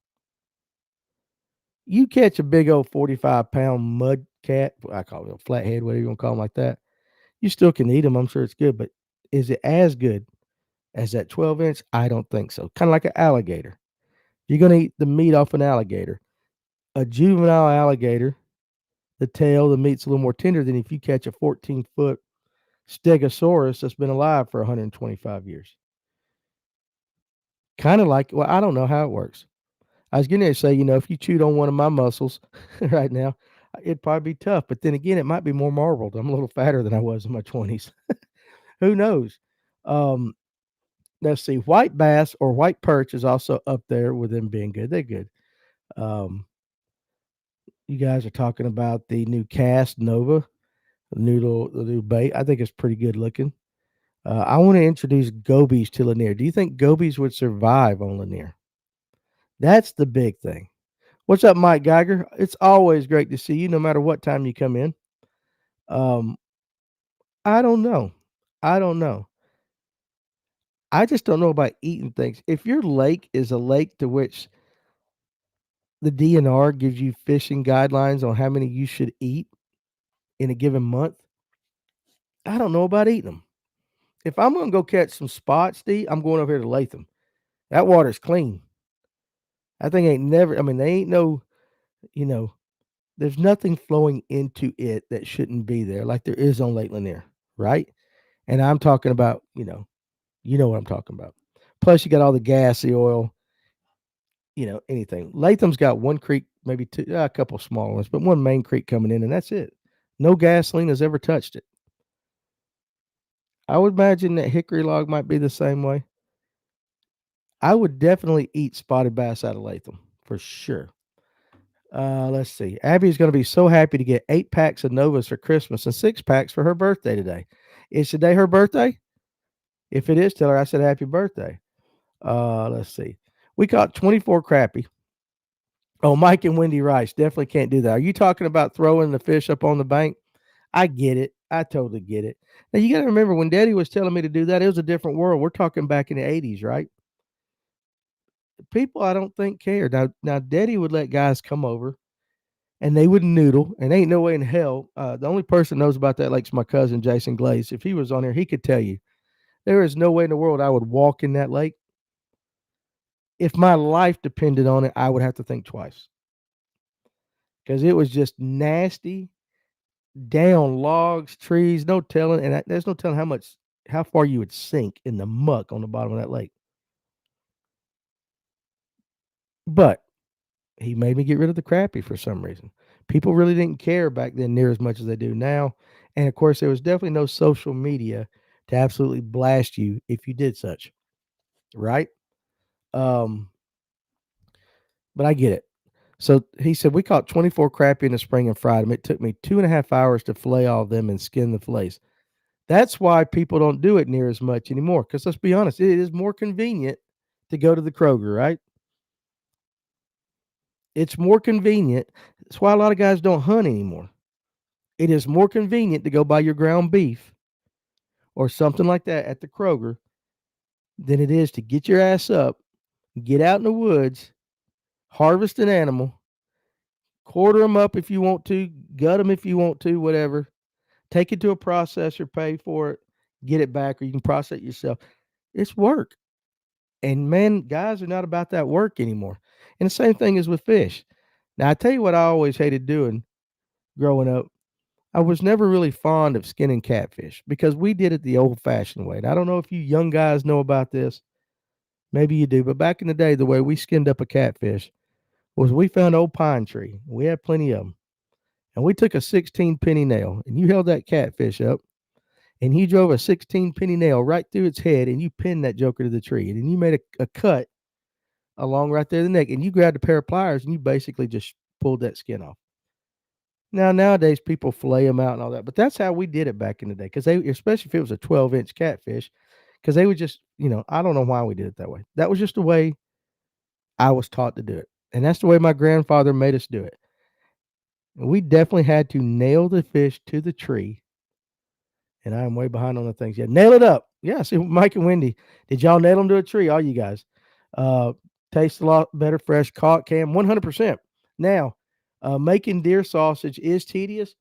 You catch a big old 45-pound mud cat, I call it a flathead, whatever you want to call them like that. You still can eat them. I'm sure it's good, but is it as good as that 12-inch? I don't think so. Kind of like an alligator. You're going to eat the meat off an alligator. A juvenile alligator, the tail, the meat's a little more tender than if you catch a 14-foot stegosaurus that's been alive for 125 years. Kind of like, well, I don't know how it works. I was getting to say, if you chewed on one of my muscles right now, it'd probably be tough. But then again, it might be more marbled. I'm a little fatter than I was in my 20s. Who knows? Um, let's see. White bass or white perch is also up there with them being good. They're good. Um, you guys are talking about the new Cast Nova, the new bait. I think it's pretty good looking. I want to introduce gobies to Lanier. Do you think gobies would survive on Lanier? That's the big thing. What's up, Mike Geiger? It's always great to see you, no matter what time you come in. Um, I don't know. I don't know. I just don't know about eating things. If your lake is a lake to which the DNR gives you fishing guidelines on how many you should eat in a given month, I don't know about eating them. If I'm going to go catch some spots to eat, I'm going over here to Latham. That water's clean. That thing ain't never, I mean, they ain't no, you know, there's nothing flowing into it that shouldn't be there like there is on Lake Lanier, right? And I'm talking about, you know what I'm talking about. Plus, you got all the gas, the oil, anything. Latham's got one creek, maybe two, a couple small ones, but one main creek coming in, and that's it. No gasoline has ever touched it. I would imagine that Hickory Log might be the same way. I would definitely eat spotted bass out of Latham for sure. Let's see. Abby's going to be so happy to get 8 packs of Novas for Christmas and 6 packs for her birthday today. Is today her birthday? If it is, tell her I said happy birthday. Let's see. We caught 24 crappie. Oh, Mike and Wendy Rice definitely can't do that. Are you talking about throwing the fish up on the bank? I get it. I totally get it. Now you got to remember when Daddy was telling me to do that, it was a different world. We're talking back in the 80s, right? People I don't think cared. Now Daddy would let guys come over and they would noodle, and ain't no way in hell. The only person knows about that lake's my cousin Jason Glaze. If he was on here, he could tell you there is no way in the world I would walk in that lake. If my life depended on it, I would have to think twice because it was just nasty, down logs, trees, no telling, and there's no telling how far you would sink in the muck on the bottom of that lake. But he made me get rid of the crappie for some reason. People really didn't care back then near as much as they do now. And of course, there was definitely no social media to absolutely blast you if you did such, right? Um, but I get it. So he said, we caught 24 crappie in the spring and fried them. It took me 2.5 hours to fillet all of them and skin the fillets. That's why people don't do it near as much anymore. Because let's be honest, it is more convenient to go to the Kroger, right? It's more convenient. That's why a lot of guys don't hunt anymore. It is more convenient to go buy your ground beef or something like that at the Kroger than it is to get your ass up, get out in the woods, harvest an animal, quarter them up if you want to, gut them if you want to, whatever. Take it to a processor, pay for it, get it back, or you can process it yourself. It's work. And man, guys are not about that work anymore. And the same thing is with fish. Now, I tell you what I always hated doing growing up. I was never really fond of skinning catfish because we did it the old fashioned way. And I don't know if you young guys know about this. Maybe you do. But back in the day, the way we skinned up a catfish was we found an old pine tree. We had plenty of them. And we took a 16 penny nail and you held that catfish up and you drove a 16 penny nail right through its head and you pinned that joker to the tree. And then you made a cut along right there the neck and you grabbed a pair of pliers and you basically just pulled that skin off. Now, nowadays, people fillet them out and all that, but that's how we did it back in the day because they especially if it was a 12-inch catfish, because they would just, I don't know why we did it that way. That was just the way I was taught to do it, and that's the way my grandfather made us do it. And we definitely had to nail the fish to the tree, and I am way behind on the things. Yeah, nail it up. Yeah, see, Mike and Wendy, did y'all nail them to a tree? All you guys. Uh, Tastes a lot better fresh, caught, canned, 100%. Now, making deer sausage is tedious.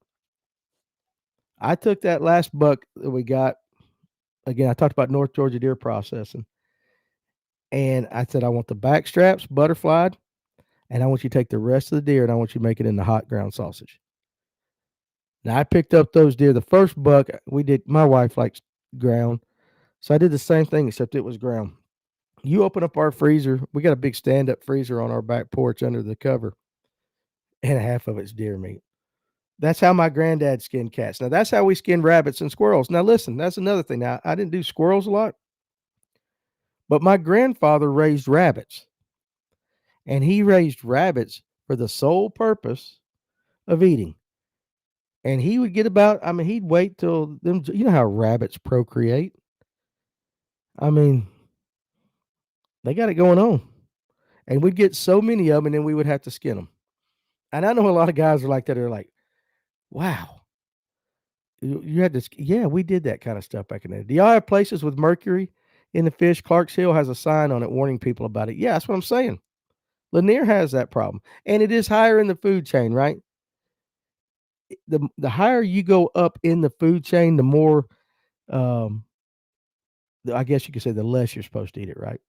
I took that last buck that we got. Again, I talked about North Georgia deer processing. And I said, I want the back straps butterflied, and I want you to take the rest of the deer and I want you to make it into hot ground sausage. Now, I picked up those deer. The first buck we did, my wife likes ground. So I did the same thing, except it was ground. You open up our freezer. We got a big stand up freezer on our back porch under the cover, and half of it's deer meat. That's how my granddad skinned cats. Now, that's how we skin rabbits and squirrels. Now, listen, that's another thing. Now, I didn't do squirrels a lot, but my grandfather raised rabbits, and he raised rabbits for the sole purpose of eating. And he would get about, he'd wait till them, you know how rabbits procreate. I mean, they got it going on. And we'd get so many of them, and then we would have to skin them. And I know a lot of guys are like that. They're like, wow, you had to, yeah, we did that kind of stuff back in the day. Do y'all have places with mercury in the fish? Clarks Hill has a sign on it warning people about it. Yeah, that's what I'm saying. Lanier has that problem. And it is higher in the food chain, right? The higher you go up in the food chain, the more, um, I guess you could say the less you're supposed to eat it, right?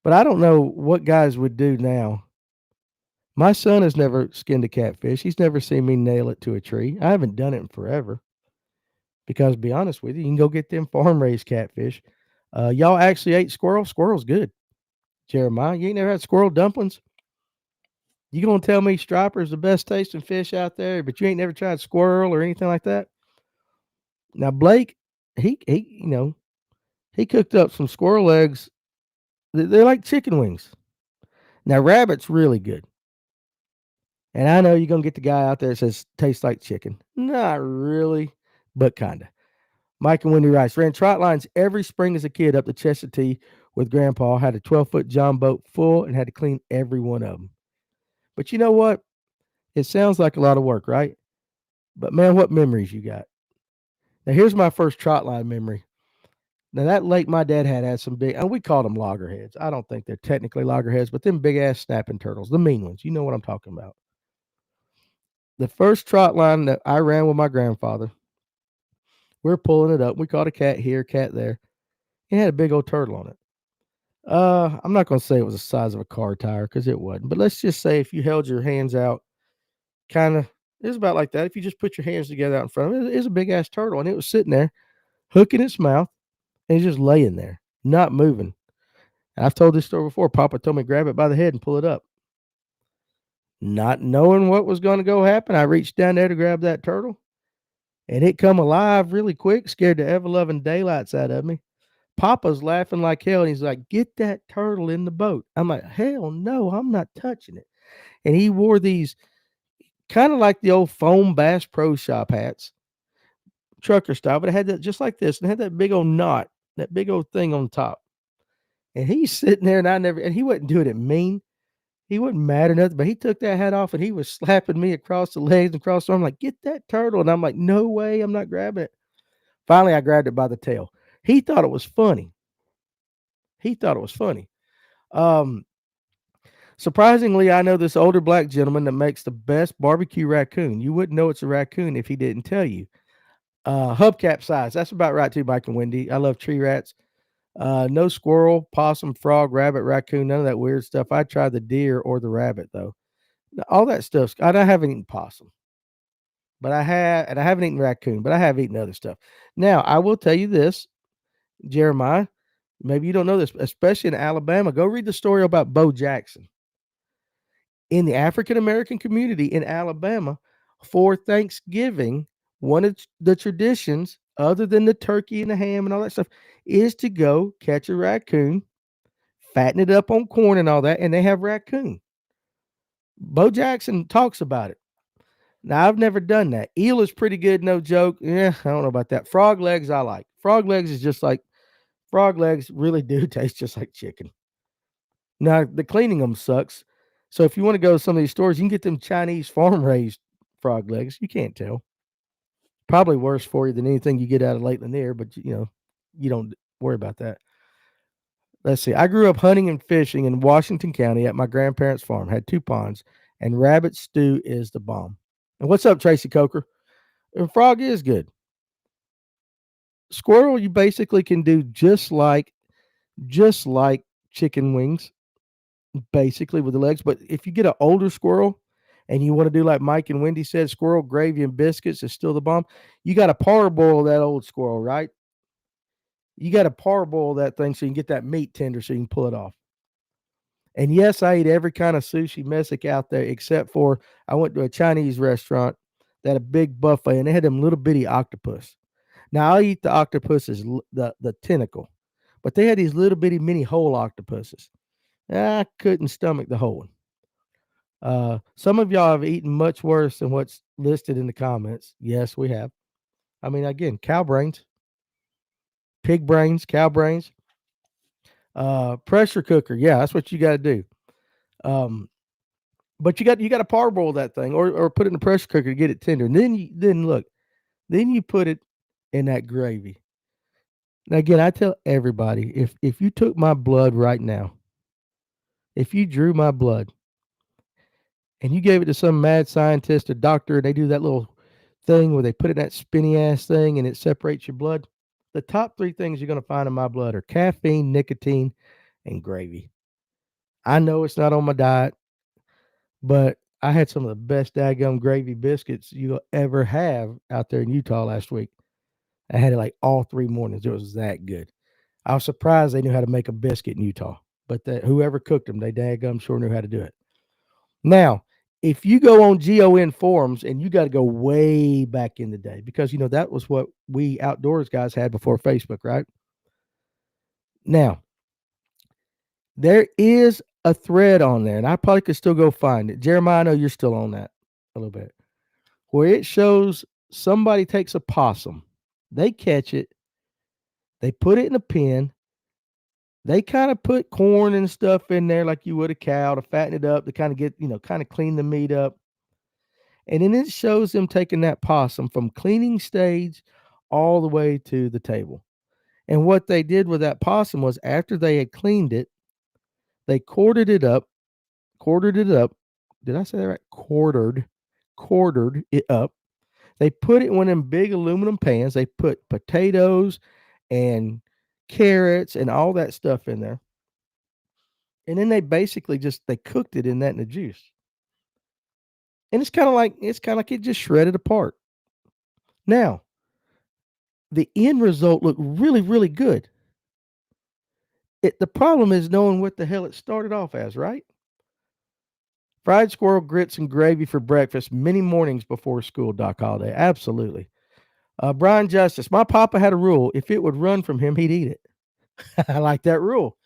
But I don't know what guys would do now. My son has never skinned a catfish. He's never seen me nail it to a tree. I haven't done it in forever. Because to be honest with you, you can go get them farm raised catfish. Y'all actually ate squirrel? Squirrel's good. Jeremiah, you ain't never had squirrel dumplings? You gonna tell me striper's the best tasting fish out there, but you ain't never tried squirrel or anything like that? Now Blake, he cooked up some squirrel eggs. They're like chicken wings. Now rabbit's really good. And I know you're gonna get the guy out there that says tastes like chicken. Not really, but kinda. Mike and Wendy Rice ran trot lines every spring as a kid up the Chestatee with Grandpa. Had a 12-foot John boat full and had to clean every one of them. But you know what? It sounds like a lot of work, right? But man, what memories you got. Now, here's my first trot line memory. Now, that lake my dad had some big, and we called them loggerheads. I don't think they're technically loggerheads, but them big ass snapping turtles, the mean ones. You know what I'm talking about. The first trot line that I ran with my grandfather, we're pulling it up. We caught a cat here, cat there. It had a big old turtle on it. I'm not going to say it was the size of a car tire because it wasn't, but let's just say if you held your hands out, kind of, it was about like that. If you just put your hands together out in front of it, it was a big ass turtle, and it was sitting there, hooking its mouth, and it's just laying there, not moving. And I've told this story before. Papa told me grab it by the head and pull it up. Not knowing what was going to go happen, I reached down there to grab that turtle, and it come alive really quick, scared the ever loving daylights out of me. Papa's laughing like hell, and he's like, "Get that turtle in the boat." I'm like, "Hell no, I'm not touching it." And he wore these kind of like the old foam Bass Pro Shop hats, trucker style, but it had that just like this, and it had that big old knot, that big old thing on top. And he's sitting there, and he wasn't doing it mean. He wasn't mad or nothing, but he took that hat off and he was slapping me across the legs and across the arm, like, "Get that turtle." And I'm like, "No way, I'm not grabbing it." Finally, I grabbed it by the tail. He thought it was funny. He thought it was funny. Um, Surprisingly, I know this older black gentleman that makes the best barbecue raccoon. You wouldn't know it's a raccoon if he didn't tell you. Hubcap size. That's about right too, Mike and Wendy. I love tree rats. No squirrel, possum, frog, rabbit, raccoon, none of that weird stuff. I tried the deer or the rabbit though. All that stuff. I haven't eaten possum, but I haven't eaten raccoon, but I have eaten other stuff. Now, I will tell you this, Jeremiah, maybe you don't know this, especially in Alabama. Go read the story about Bo Jackson. In the African American community in Alabama, for Thanksgiving, one of the traditions, other than the turkey and the ham and all that stuff, is to go catch a raccoon, fatten it up on corn and all that, and they have raccoon. Bo Jackson talks about it. Now, I've never done that. Eel is pretty good, no joke. Yeah, I don't know about that. Frog legs, I like. Frog legs is just like, frog legs really do taste just like chicken. Now, the cleaning them sucks. So if you want to go to some of these stores, you can get them Chinese farm raised frog legs. You can't tell. Probably worse for you than anything you get out of Lake Lanier, but you don't worry about that. Let's see. I grew up hunting and fishing in Washington County at my grandparents' farm. Had 2 ponds, and rabbit stew is the bomb. And what's up, Tracy Coker? And frog is good. Squirrel, you basically can do just like chicken wings, basically with the legs. But if you get an older squirrel and you want to do like Mike and Wendy said, squirrel gravy and biscuits is still the bomb. You got to parboil that old squirrel, right? You got to parboil that thing so you can get that meat tender so you can pull it off. And yes, I eat every kind of sushi messick out there except for I went to a Chinese restaurant that had a big buffet and they had them little bitty octopus. Now I eat the octopus's the tentacle, but they had these little bitty mini whole octopuses. I couldn't stomach the whole one. Some of y'all have eaten much worse than what's listed in the comments. Yes, we have. I mean, again, cow brains, pig brains, cow brains, pressure cooker. Yeah, that's what you got to do. But you got to parboil that thing or put it in the pressure cooker to get it tender. And then you put it in that gravy. Now again, I tell everybody if you took my blood right now, if you drew my blood and you gave it to some mad scientist or doctor, and they do that little thing where they put it in that spinny ass thing and it separates your blood, the top 3 things you're going to find in my blood are caffeine, nicotine, and gravy. I know it's not on my diet, but I had some of the best daggum gravy biscuits you'll ever have out there in Utah last week. I had it like all 3 mornings. It was that good. I was surprised they knew how to make a biscuit in Utah, but whoever cooked them, they daggum sure knew how to do it. Now, if you go on GON forums, and you got to go way back in the day because that was what we outdoors guys had before Facebook, right? Now, there is a thread on there, and I probably could still go find it. Jeremiah, I know you're still on that a little bit, where it shows somebody takes a possum, they catch it, they put it in a pen, They kind of put corn and stuff in there like you would a cow to fatten it up, to kind of get, kind of clean the meat up. And then it shows them taking that possum from cleaning stage all the way to the table. And what they did with that possum was after they had cleaned it, they quartered it up. Did I say that right? Quartered it up. They put it in one of them big aluminum pans. They put potatoes and carrots and all that stuff in there. And then they basically just they cooked it in that in the juice. And it's kind of like it just shredded apart. Now, the end result looked really, really good. The problem is knowing what the hell it started off as, right? Fried squirrel grits and gravy for breakfast many mornings before school, Doc Holiday. Absolutely. Brian Justice, my papa had a rule. If it would run from him, he'd eat it. I like that rule.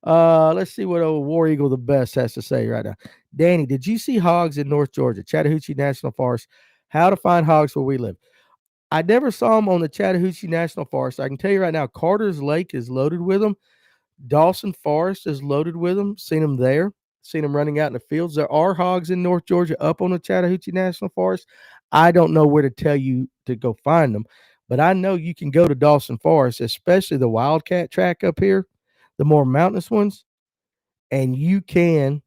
Let's see what old War Eagle the Best has to say right now. Danny, did you see hogs in North Georgia, Chattahoochee National Forest? How to find hogs where we live? I never saw them on the Chattahoochee National Forest. I can tell you right now, Carter's Lake is loaded with them. Dawson Forest is loaded with them. Seen them there. Seen them running out in the fields. There are hogs in North Georgia up on the Chattahoochee National Forest. I don't know where to tell you to go find them, but I know you can go to Dawson Forest, especially the Wildcat track up here, the more mountainous ones, and you can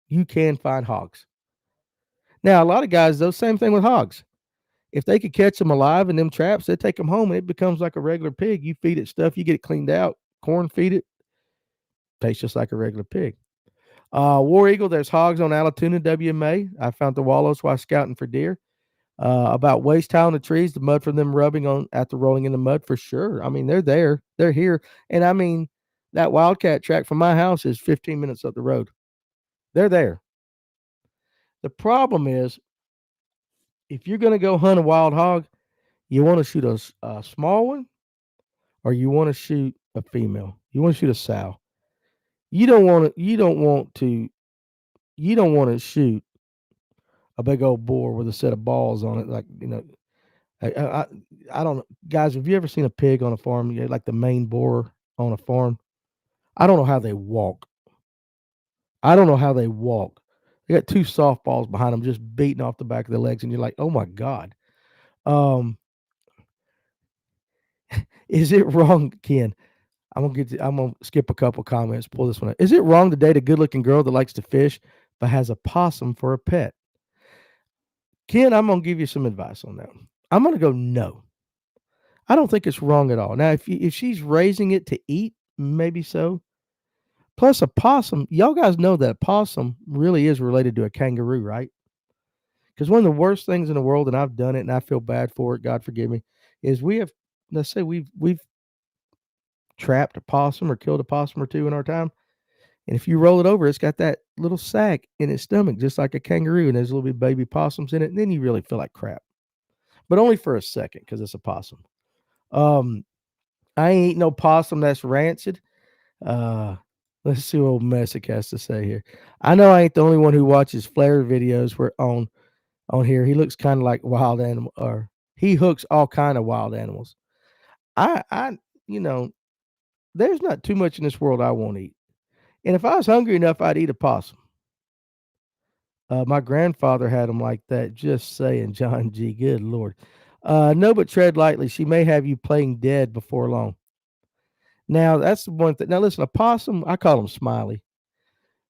find hogs. Now, a lot of guys, though, same thing with hogs. If they could catch them alive in them traps, they take them home and it becomes like a regular pig. You feed it stuff, you get it cleaned out, corn feed it, tastes just like a regular pig. War Eagle, there's hogs on Allatoona WMA. I found the wallows while scouting for deer. About waist high on the trees, the mud from them rubbing on after rolling in the mud for sure. I mean, they're there, they're here. And I mean, that Wildcat track from my house is 15 minutes up the road. They're there. The problem is, if you're going to go hunt a wild hog, you want to shoot a small one or you want to shoot a female. You want to shoot a sow. You don't want to. You don't want to. You don't want to shoot a big old boar with a set of balls on it. Like I don't know, guys. Have you ever seen a pig on a farm? Yeah, like the main boar on a farm. I don't know how they walk. I don't know how they walk. They got two softballs behind them, just beating off the back of their legs, and you're like, oh my god. Um, is it wrong, Ken? I'm gonna skip a couple comments. Pull this one out. Is it wrong to date a good looking girl that likes to fish but has a possum for a pet? Ken, I'm gonna give you some advice on that. I'm gonna go no. I don't think it's wrong at all. Now, if she's raising it to eat, maybe so. Plus, a possum, y'all guys know that a possum really is related to a kangaroo, right? Because one of the worst things in the world, and I've done it, and I feel bad for it. God forgive me. Is we have, let's say we've trapped a possum or killed a possum or two in our time, and if you roll it over, it's got that little sac in its stomach, just like a kangaroo, and there's little bit baby possums in it. And then you really feel like crap, but only for a second because it's a possum. Um, I ain't eat no possum that's rancid. Uh, let's see what old Messick has to say here. I know I ain't the only one who watches flare videos where on here. He looks kind of like wild animal, or he hooks all kind of wild animals. I, you know, there's not too much in this world I won't eat. And if I was hungry enough, I'd eat a possum. My grandfather had them like that. Just saying, John G. Good Lord. No, but tread lightly. She may have you playing dead before long. Now, that's the one thing. Now, listen, a possum, I call them Smiley.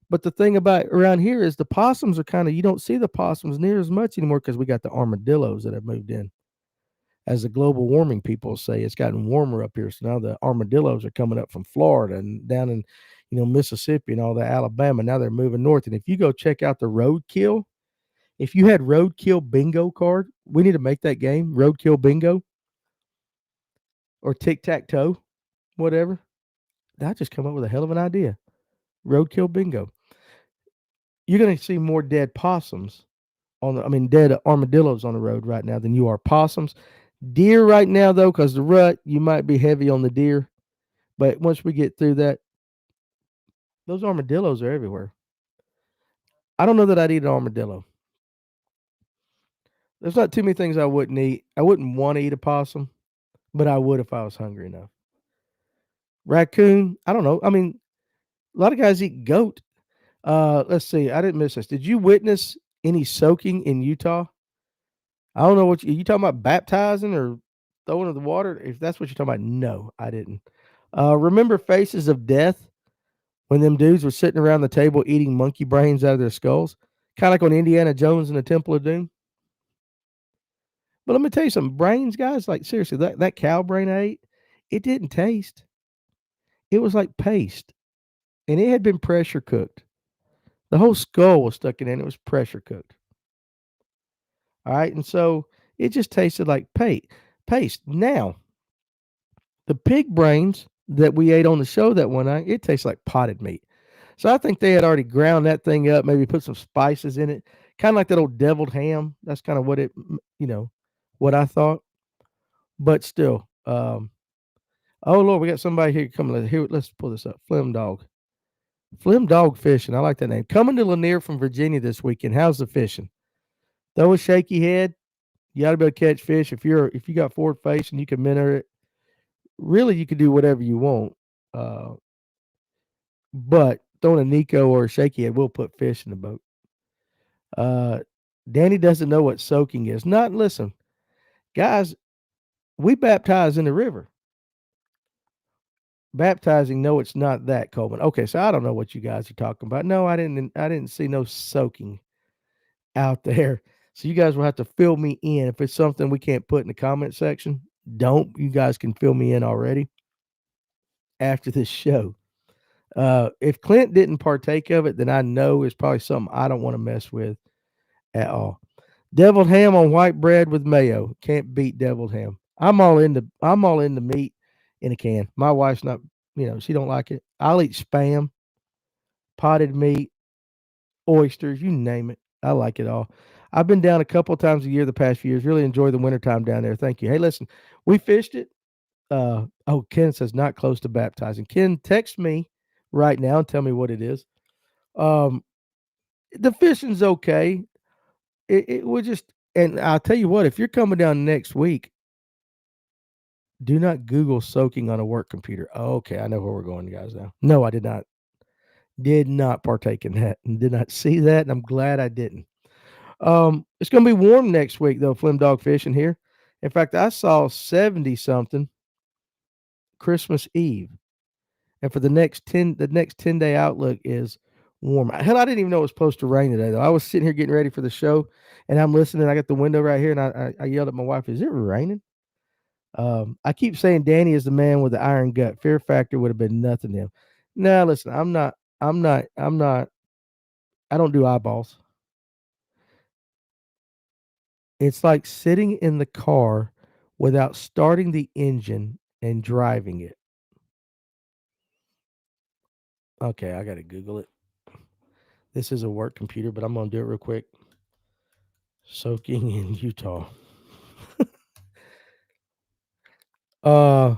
But the thing about around here is the possums are kind of, you don't see the possums near as much anymore because we got the armadillos that have moved in. As the global warming people say, it's gotten warmer up here. So now the armadillos are coming up from Florida and down in, Mississippi and all that, Alabama. Now they're moving north. And if you go check out the roadkill, if you had roadkill bingo card, we need to make that game, roadkill bingo or tic tac toe, whatever. I just come up with a hell of an idea. Roadkill bingo. You're going to see more dead possums dead armadillos on the road right now than you are possums. Deer right now, though, because the rut, you might be heavy on the deer. But once we get through that, those armadillos are everywhere. I don't know that I'd eat an armadillo. There's not too many things I wouldn't eat. I wouldn't want to eat a possum, but I would if I was hungry enough. Raccoon, I don't know. I mean, A lot of guys eat goat. Let's see. I didn't miss this. Did you witness any soaking in Utah? I don't know what you talking about, baptizing or throwing in the water. If that's what you're talking about, no, I didn't. Remember Faces of Death when them dudes were sitting around the table eating monkey brains out of their skulls, kind of like on Indiana Jones and the Temple of Doom. But let me tell you something, brains, guys. Like seriously, that cow brain I ate, it didn't taste. It was like paste, and it had been pressure cooked. The whole skull was stuck in it. And it was pressure cooked. All right, and so it just tasted like paste. Now, the pig brains that we ate on the show that one night, it tastes like potted meat. So I think they had already ground that thing up, maybe put some spices in it, kind of like that old deviled ham. That's kind of what what I thought. But still, oh Lord, we got somebody here coming. Here, let's pull this up. Flim Dog Fishing. I like that name. Coming to Lanier from Virginia this weekend. How's the fishing? Throw a shaky head. You got to be able to catch fish. If you got forward face and you can mentor it, really you can do whatever you want. Uh, but throwing a Nico or a shaky head will put fish in the boat. Uh, Danny doesn't know what soaking is. Not listen, guys. We baptize in the river. Baptizing, no, it's not that, Coleman. Okay, so I don't know what you guys are talking about. No, I didn't. I didn't see no soaking out there. So you guys will have to fill me in if it's something we can't put in the comment section. Don't you guys can fill me in already after this show. If Clint didn't partake of it, then I know it's probably something I don't want to mess with at all. Deviled ham on white bread with mayo. Can't beat deviled ham. I'm all into meat in a can. My wife's not, she don't like it. I'll eat spam, potted meat, oysters, you name it. I like it all. I've been down a couple times a year the past few years. Really enjoy the wintertime down there. Thank you. Hey, listen, we fished it. Ken says not close to baptizing. Ken, text me right now and tell me what it is. Um, the fishing's okay. It will just, and I'll tell you what, if you're coming down next week, do not Google soaking on a work computer. Okay, I know where we're going, guys. Now, no, I did not partake in that, and did not see that, and I'm glad I didn't. It's going to be warm next week though. Flim Dog Fishing here. In fact, I saw 70 something Christmas Eve. And for the next 10-day outlook is warm. Hell, I didn't even know it was supposed to rain today, though. I was sitting here getting ready for the show, and I'm listening. I got the window right here, and I yelled at my wife, "Is it raining?" I keep saying Danny is the man with the iron gut. Fear factor would have been nothing to him. No, listen, I'm not. I'm not. I'm not. I don't do eyeballs. It's like sitting in the car without starting the engine and driving it. Okay, I got to Google it. This is a work computer, but I'm going to do it real quick. Soaking in Utah. uh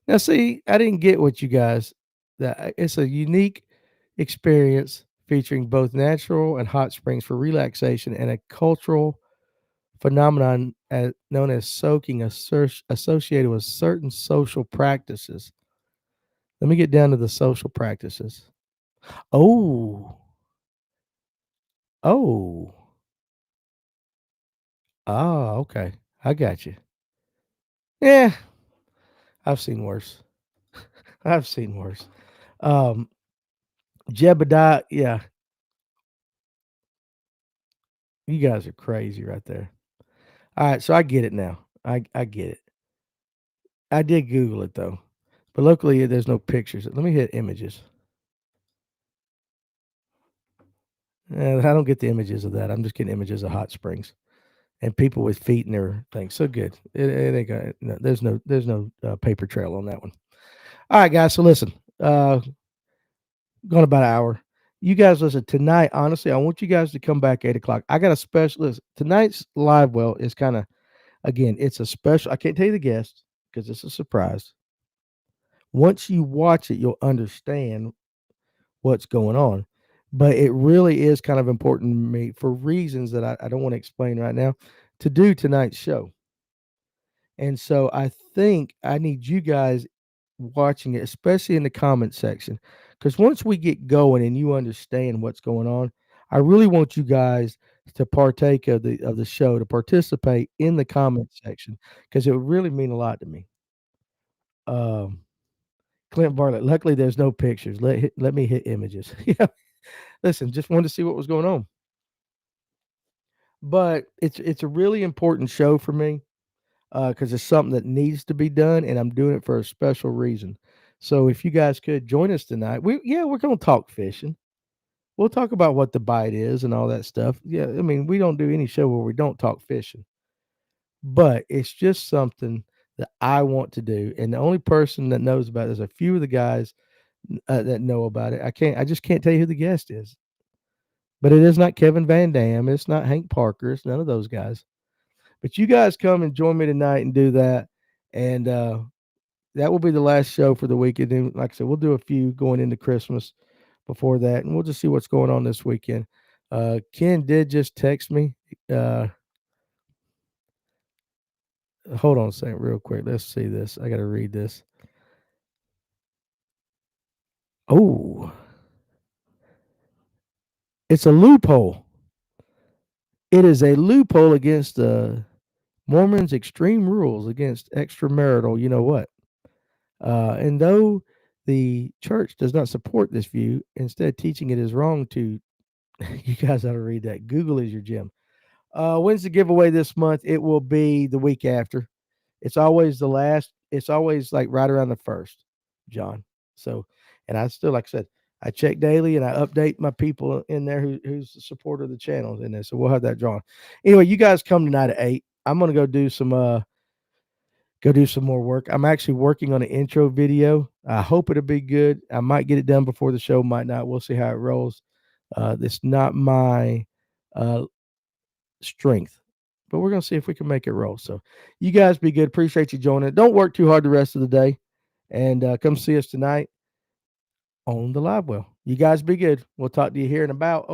Now see, I didn't get what you guys that it's a unique experience featuring both natural and hot springs for relaxation and a cultural phenomenon known as soaking associated with certain social practices. Let me get down to the social practices. Oh, oh, okay. I got you. Yeah, I've seen worse. I've seen worse. Um, Jebediah, yeah, you guys are crazy right there. All right, so I get it now. I get it. I did Google it though, but luckily there's no pictures. Let me hit images. I don't get the images of that. I'm just getting images of hot springs and people with feet in their things. So good. It ain't got, no, there's no paper trail on that one. All right, guys. So listen, going about an hour. You guys listen tonight. Honestly, I want you guys to come back 8 o'clock. I got a specialist tonight's live well is kind of again. It's a special. I can't tell you the guest because it's a surprise. Once you watch it, you'll understand what's going on. But it really is kind of important to me for reasons that I don't want to explain right now to do tonight's show. And so I think I need you guys watching it, especially in the comment section, Because once we get going and you understand what's going on, I really want you guys to partake of the show, to participate in the comment section, because it would really mean a lot to me. Um, Clint Bartlett. Luckily, there's no pictures. Let me hit images. Yeah. Listen, just wanted to see what was going on. But it's a really important show for me because it's something that needs to be done, and I'm doing it for a special reason. So if you guys could join us tonight, we're gonna talk fishing. We'll talk about what the bite is and all that stuff. Yeah, I mean, we don't do any show where we don't talk fishing, but it's just something that I want to do. And the only person that knows about it is a few of the guys that know about it. I just can't tell you who the guest is, but it is not Kevin Van Dam. It's not Hank Parker. It's none of those guys. But you guys come and join me tonight and do that. And that will be the last show for the week. And then, like I said, we'll do a few going into Christmas before that, and we'll just see what's going on this weekend. Ken did just text me. Uh, Hold on a second, real quick. Let's see this. I got to read this. Oh, it's a loophole. It is a loophole against the Mormons' extreme rules against extramarital. You know what? And though the church does not support this view, instead teaching it is wrong to. You guys ought to read that. Google is your gem. When's the giveaway this month? It will be the week after. It's always the last. It's always like right around the first, John. So, and I still, like I said, I check daily and I update my people in there who's the supporter of the channel in there. So we'll have that drawn. Anyway, you guys come tonight at 8. I'm gonna go do some more work. I'm actually working on an intro video. I hope it'll be good. I might get it done before the show, might not. We'll see how it rolls. It's not my uh, strength, but we're gonna see if we can make it roll. So, you guys be good. Appreciate you joining. Don't work too hard the rest of the day, and come see us tonight on the live well. You guys be good. We'll talk to you here in about